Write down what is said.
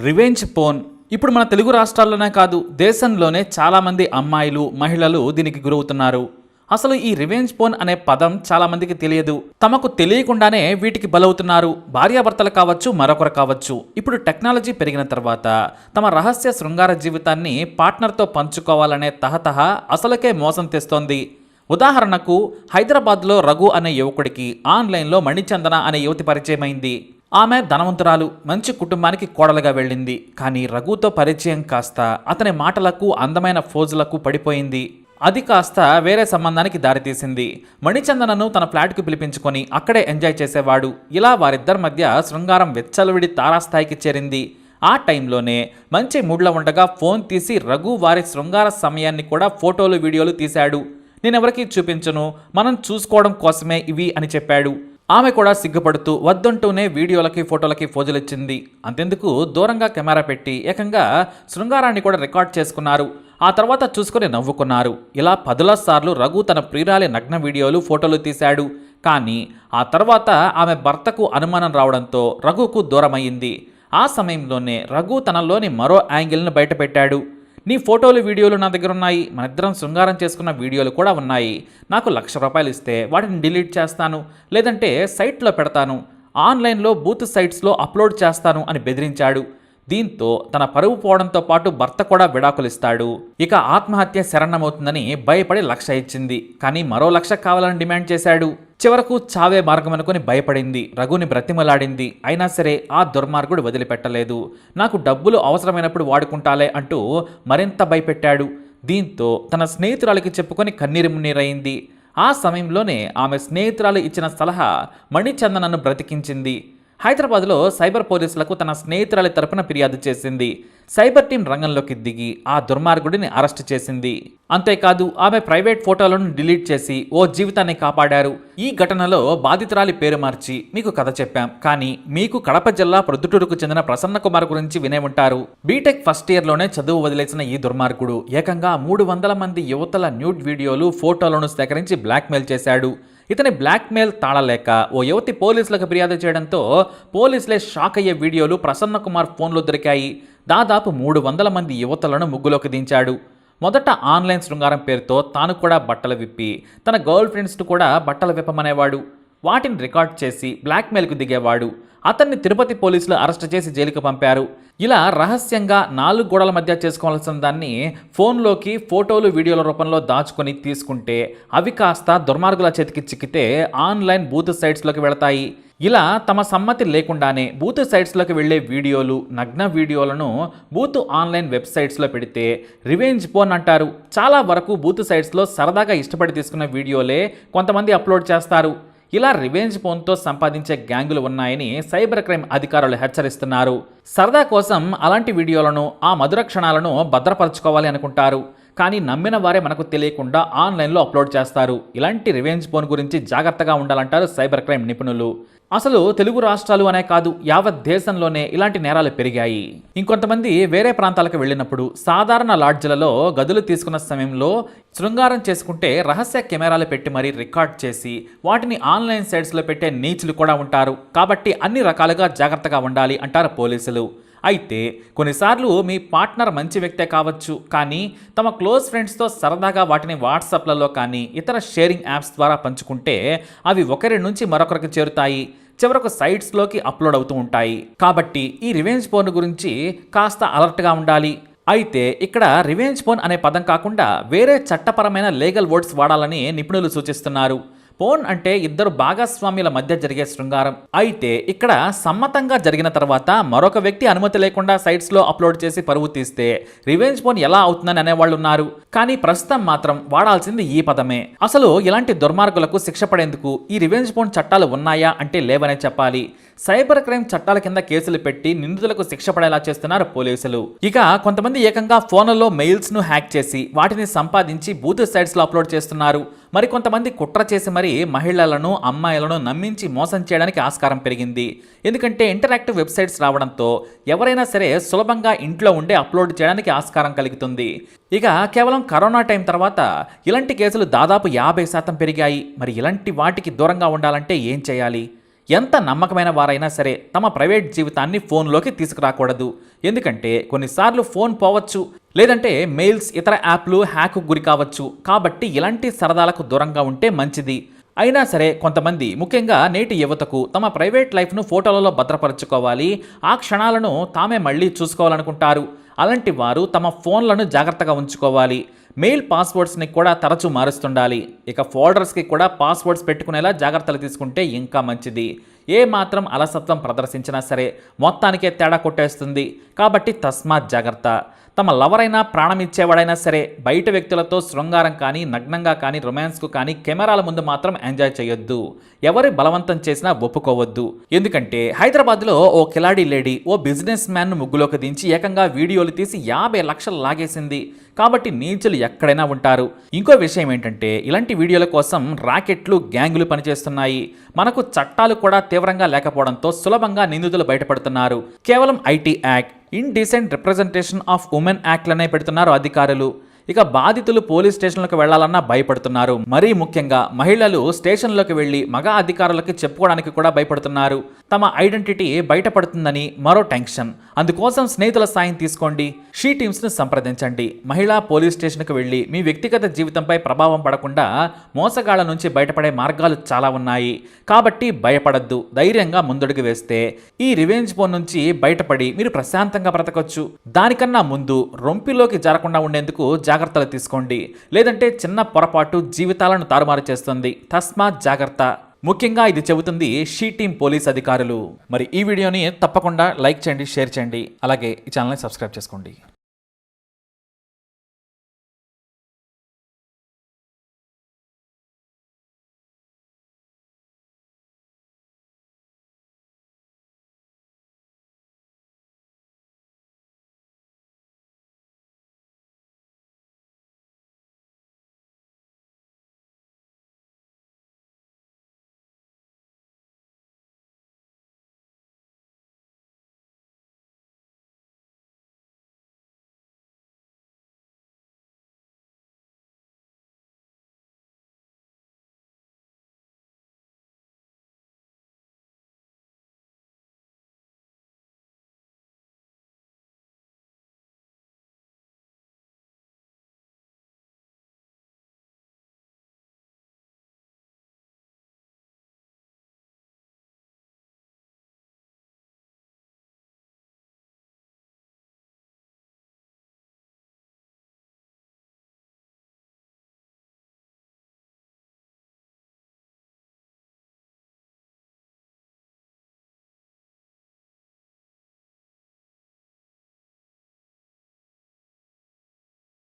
Revenge phone ఇప్పుడు మన తెలుగు రాష్ట్రాల్లోనే కాదు, దేశంలోనే చాలామంది అమ్మాయిలు, మహిళలు దీనికి గురవుతున్నారు. అసలు ఈ రివెంజ్ పోన్ అనే పదం చాలా మందికి తెలియదు. తమకు తెలియకుండానే వీటికి బలవుతున్నారు. భార్యాభర్తలు కావచ్చు, మరొకరు కావచ్చు. ఇప్పుడు టెక్నాలజీ పెరిగిన తర్వాత తమ రహస్య శృంగార జీవితాన్ని పార్ట్నర్తో పంచుకోవాలనే తహతహ అసలుకే మోసం తెస్తోంది. ఉదాహరణకు హైదరాబాద్లో రఘు అనే యువకుడికి ఆన్లైన్లో మణిచందన అనే యువతి పరిచయమైంది. ఆమె ధనవంతురాలు, మంచి కుటుంబానికి కోడలుగా వెళ్ళింది. కానీ రఘుతో పరిచయం కాస్త అతని మాటలకు, అందమైన ఫోజులకు పడిపోయింది. అది కాస్త వేరే సంబంధానికి దారితీసింది. మణిచందనను తన ఫ్లాట్కు పిలిపించుకొని అక్కడే ఎంజాయ్ చేసేవాడు. ఇలా వారిద్దరి మధ్య శృంగారం వెచ్చలవిడి తారాస్థాయికి చేరింది. ఆ టైంలోనే మంచి మూడ్లో ఉండగా ఫోన్ తీసి రఘు వారి శృంగార సమయాన్ని కూడా ఫోటోలు, వీడియోలు తీశాడు. నేనెవరికీ చూపించను, మనం చూసుకోవడం కోసమే ఇవి అని చెప్పాడు. ఆమె కూడా సిగ్గుపడుతూ వద్దంటూనే వీడియోలకి, ఫోటోలకి ఫోజులిచ్చింది. అంతెందుకు దూరంగా కెమెరా పెట్టి ఏకంగా శృంగారాన్ని కూడా రికార్డ్ చేసుకున్నారు. ఆ తర్వాత చూసుకుని నవ్వుకున్నారు. ఇలా పదుల సార్లు రఘు తన ప్రియురాలి నగ్న వీడియోలు, ఫోటోలు తీశాడు. కానీ ఆ తర్వాత ఆమె భర్తకు అనుమానం రావడంతో రఘుకు దూరమయ్యింది. ఆ సమయంలోనే రఘు తనలోని మరో యాంగిల్ను బయటపెట్టాడు. నీ ఫోటోలు, వీడియోలు నా దగ్గర ఉన్నాయి. మనిద్దరం శృంగారం చేసుకున్న వీడియోలు కూడా ఉన్నాయి. నాకు ₹1,00,000 ఇస్తే వాటిని డిలీట్ చేస్తాను, లేదంటే సైట్లో పెడతాను, ఆన్లైన్లో బూత్ సైట్స్లో అప్లోడ్ చేస్తాను అని బెదిరించాడు. దీంతో తన పరువు పోవడంతో పాటు భర్త కూడా విడాకులిస్తాడు. ఇక ఆత్మహత్య శరణమవుతుందని భయపడి 1,00,000 ఇచ్చింది. కానీ మరో 1,00,000 కావాలని డిమాండ్ చేశాడు. చివరకు చావే మార్గం అనుకుని భయపడింది. రఘుని బ్రతిమలాడింది. అయినా సరే ఆ దుర్మార్గుడు వదిలిపెట్టలేదు. నాకు డబ్బులు అవసరమైనప్పుడు వాడుకుంటాలే అంటూ మరింత భయపెట్టాడు. దీంతో తన స్నేహితురాలికి చెప్పుకొని కన్నీరు మున్నీరైంది. ఆ సమయంలోనే ఆమె స్నేహితురాలు ఇచ్చిన సలహా మణిచందనను బ్రతికించింది. హైదరాబాద్లో సైబర్ పోలీసులకు తన స్నేహితురాలి తరపున ఫిర్యాదు చేసింది. సైబర్ టీం రంగంలోకి దిగి ఆ దుర్మార్గుడిని అరెస్టు చేసింది. అంతేకాదు ఆమె ప్రైవేట్ ఫోటోలను డిలీట్ చేసి ఓ జీవితాన్ని కాపాడారు. ఈ ఘటనలో బాధితురాలి పేరు మార్చి మీకు కథ చెప్పాం. కానీ మీకు కడప జిల్లా ప్రొద్దుటూరుకు చెందిన ప్రసన్న కుమార్ గురించి వినే ఉంటారు. బీటెక్ ఫస్ట్ ఇయర్లోనే చదువు వదిలేసిన ఈ దుర్మార్గుడు ఏకంగా 300 మంది యువతల న్యూడ్ వీడియోలు, ఫోటోలను సేకరించి బ్లాక్మెయిల్ చేశాడు. ఇతని బ్లాక్మెయిల్ తాళలేక ఓ యువతి పోలీసులకు ఫిర్యాదు చేయడంతో పోలీసులే షాక్ అయ్యే వీడియోలు ప్రసన్న కుమార్ ఫోన్లో దొరికాయి. దాదాపు 300 మంది యువతలను ముగ్గులోకి దించాడు. మొదట ఆన్లైన్ శృంగారం పేరుతో తాను కూడా బట్టలు విప్పి తన గర్ల్ ఫ్రెండ్స్ను కూడా బట్టలు విప్పమనేవాడు. వాటిని రికార్డ్ చేసి బ్లాక్మెయిల్కు దిగేవాడు. అతన్ని తిరుపతి పోలీసులు అరెస్ట్ చేసి జైలుకు పంపారు. ఇలా రహస్యంగా 4 గోడల మధ్య చేసుకోవాల్సిన దాన్ని ఫోన్లోకి ఫోటోలు, వీడియోల రూపంలో దాచుకొని తీసుకుంటే అవి కాస్త దుర్మార్గుల చేతికి చిక్కితే ఆన్లైన్ బూత్ సైట్స్లోకి వెళతాయి. ఇలా తమ సమ్మతి లేకుండానే బూత్ సైట్స్లోకి వెళ్లే వీడియోలు, నగ్న వీడియోలను బూత్ ఆన్లైన్ వెబ్సైట్స్లో పెడితే రివెంజ్ పోన్ అంటారు. చాలా వరకు బూత్ సైట్స్లో సరదాగా ఇష్టపడి తీసుకున్న వీడియోలే కొంతమంది అప్లోడ్ చేస్తారు. ఇలా రివెంజ్ పోన్తో సంపాదించే గ్యాంగులు ఉన్నాయని సైబర్ క్రైమ్ అధికారులు హెచ్చరిస్తున్నారు. సరదా కోసం అలాంటి వీడియోలను, ఆ మధుర క్షణాలను భద్రపరచుకోవాలి అనుకుంటారు. కానీ నమ్మిన వారే మనకు తెలియకుండా ఆన్లైన్లో అప్లోడ్ చేస్తారు. ఇలాంటి రివెంజ్ పోన్ గురించి జాగ్రత్తగా ఉండాలంటారు సైబర్ క్రైమ్ నిపుణులు. అసలు తెలుగు రాష్ట్రాలు అనే కాదు, యావత్ దేశంలోనే ఇలాంటి నేరాలు పెరిగాయి. ఇంకొంతమంది వేరే ప్రాంతాలకు వెళ్ళినప్పుడు సాధారణ లాడ్జ్లలో గదులు తీసుకున్న సమయంలో శృంగారం చేసుకుంటే రహస్య కెమెరాలు పెట్టి మరీ రికార్డ్ చేసి వాటిని ఆన్లైన్ సైట్స్లో పెట్టే నీచులు కూడా ఉంటారు. కాబట్టి అన్ని రకాలుగా జాగ్రత్తగా ఉండాలి అంటారు పోలీసులు. అయితే కొన్నిసార్లు మీ పార్ట్నర్ మంచి వ్యక్తే కావచ్చు, కానీ తమ క్లోజ్ ఫ్రెండ్స్తో సరదాగా వాటిని వాట్సాప్లలో కానీ ఇతర షేరింగ్ యాప్స్ ద్వారా పంచుకుంటే అవి ఒకరి నుంచి మరొకరికి చేరుతాయి. చివరకు సైట్స్లోకి అప్లోడ్ అవుతూ ఉంటాయి. కాబట్టి ఈ రివెంజ్ పోన్ గురించి కాస్త అలర్ట్గా ఉండాలి. అయితే ఇక్కడ రివెంజ్ పోన్ అనే పదం కాకుండా వేరే చట్టపరమైన లీగల్ వర్డ్స్ వాడాలని నిపుణులు సూచిస్తున్నారు. పోన్ అంటే ఇద్దరు భాగస్వామ్యుల మధ్య జరిగే శృంగారం. అయితే ఇక్కడ సమ్మతంగా జరిగిన తర్వాత మరొక వ్యక్తి అనుమతి లేకుండా సైట్స్లో అప్లోడ్ చేసి పరువు తీస్తే రివెంజ్ పోన్ ఎలా అవుతుందని అనేవాళ్ళు ఉన్నారు. కానీ ప్రస్తుతం మాత్రం వాడాల్సింది ఈ పదమే. అసలు ఇలాంటి దుర్మార్గులకు శిక్ష పడేందుకు ఈ రివెంజ్ పోన్ చట్టాలు ఉన్నాయా అంటే లేవనే చెప్పాలి. సైబర్ క్రైమ్ చట్టాల కింద కేసులు పెట్టి నిందితులకు శిక్ష పడేలా చేస్తున్నారు పోలీసులు. ఇక కొంతమంది ఏకంగా ఫోన్లలో మెయిల్స్ను హ్యాక్ చేసి వాటిని సంపాదించి బూత్ సైట్స్లో అప్లోడ్ చేస్తున్నారు. మరికొంతమంది కుట్ర చేసి మరీ మహిళలను, అమ్మాయిలను నమ్మించి మోసం చేయడానికి ఆస్కారం పెరిగింది. ఎందుకంటే ఇంటరాక్టివ్ వెబ్సైట్స్ రావడంతో ఎవరైనా సరే సులభంగా ఇంట్లో ఉండే అప్లోడ్ చేయడానికి ఆస్కారం కలుగుతుంది. ఇక కేవలం కరోనా టైం తర్వాత ఇలాంటి కేసులు దాదాపు 50% పెరిగాయి. మరి ఇలాంటి వాటికి దూరంగా ఉండాలంటే ఏం చేయాలి? ఎంత నమ్మకమైన వారైనా సరే తమ ప్రైవేట్ జీవితాన్ని ఫోన్లోకి తీసుకురాకూడదు. ఎందుకంటే కొన్నిసార్లు ఫోన్ పోవచ్చు, లేదంటే మెయిల్స్ ఇతర యాప్లు హ్యాక్ గురి కావచ్చు. కాబట్టి ఇలాంటి సరదాలకు దూరంగా ఉంటే మంచిది. అయినా సరే కొంతమంది, ముఖ్యంగా నేటి యువతకు తమ ప్రైవేట్ లైఫ్ను ఫోటోలలో భద్రపరచుకోవాలి, ఆ క్షణాలను తామే మళ్ళీ చూసుకోవాలనుకుంటారు. అలాంటి వారు తమ ఫోన్లను జాగ్రత్తగా ఉంచుకోవాలి. మెయిల్ పాస్వర్డ్స్ని కూడా తరచూ మారుస్తుండాలి. ఇక ఫోల్డర్స్కి కూడా పాస్వర్డ్స్ పెట్టుకునేలా జాగ్రత్తలు తీసుకుంటే ఇంకా మంచిది. ఏ మాత్రం అలసత్వం ప్రదర్శించినా సరే మొత్తానికే తేడా కొట్టేస్తుంది. కాబట్టి తస్మాత్ జాగ్రత్త. తమ లవర్ అయినా, ప్రాణం ఇచ్చేవాడైనా సరే బయట వ్యక్తులతో శృంగారం కానీ, నగ్నంగా కానీ, రొమాన్స్కు కానీ కెమెరాల ముందు మాత్రం ఎంజాయ్ చేయొద్దు. ఎవరి బలవంతం చేసినా ఒప్పుకోవద్దు. ఎందుకంటే హైదరాబాద్లో ఓ కిలాడీ లేడీ ఓ బిజినెస్ మ్యాన్ను ముగ్గులోకి దించి ఏకంగా వీడియోలు తీసి 50 లక్షలు లాగేసింది. కాబట్టి నీచులు ఎక్కడైనా ఉంటారు. ఇంకో విషయం ఏంటంటే ఇలాంటి వీడియోల కోసం రాకెట్లు, గ్యాంగులు పనిచేస్తున్నాయి. మనకు చట్టాలు కూడా తీవ్రంగా లేకపోవడంతో సులభంగా నిందితులు బయటపడుతున్నారు. కేవలం IT act, indecent representation of women యాక్ట్లనే పెడుతున్నారు అధికారులు. ఇక బాధితులు పోలీస్ స్టేషన్లకు వెళ్లాలన్నా భయపడుతున్నారు. మరీ ముఖ్యంగా మహిళలు స్టేషన్లోకి వెళ్లి మగ అధికారులకి చెప్పుకోవడానికి కూడా భయపడుతున్నారు. తమ ఐడెంటిటీ బయటపడుతుందని మరో టెన్షన్. అందుకోసం స్నేహితుల సాయం తీసుకోండి. షీ టీమ్స్ను సంప్రదించండి. మహిళా పోలీస్ స్టేషన్కు వెళ్లి మీ వ్యక్తిగత జీవితంపై ప్రభావం పడకుండా మోసగాళ్ల నుంచి బయటపడే మార్గాలు చాలా ఉన్నాయి. కాబట్టి భయపడద్దు. ధైర్యంగా ముందడుగు వేస్తే ఈ రివెంజ్ ఫోన్ నుంచి బయటపడి మీరు ప్రశాంతంగా బ్రతకొచ్చు. దానికన్నా ముందు రొంపిలోకి జరగకుండా ఉండేందుకు జాగ్రత్తలు తీసుకోండి. లేదంటే చిన్న పొరపాటు జీవితాలను తారుమారు చేస్తుంది. తస్మాత్ జాగ్రత్త. ముఖ్యంగా ఇది చెబుతుంది షీ టీమ్ పోలీస్ అధికారులు. మరి ఈ వీడియోని తప్పకుండా లైక్ చేయండి, షేర్ చేయండి. అలాగే ఈ ఛానల్ని సబ్స్క్రైబ్ చేసుకోండి.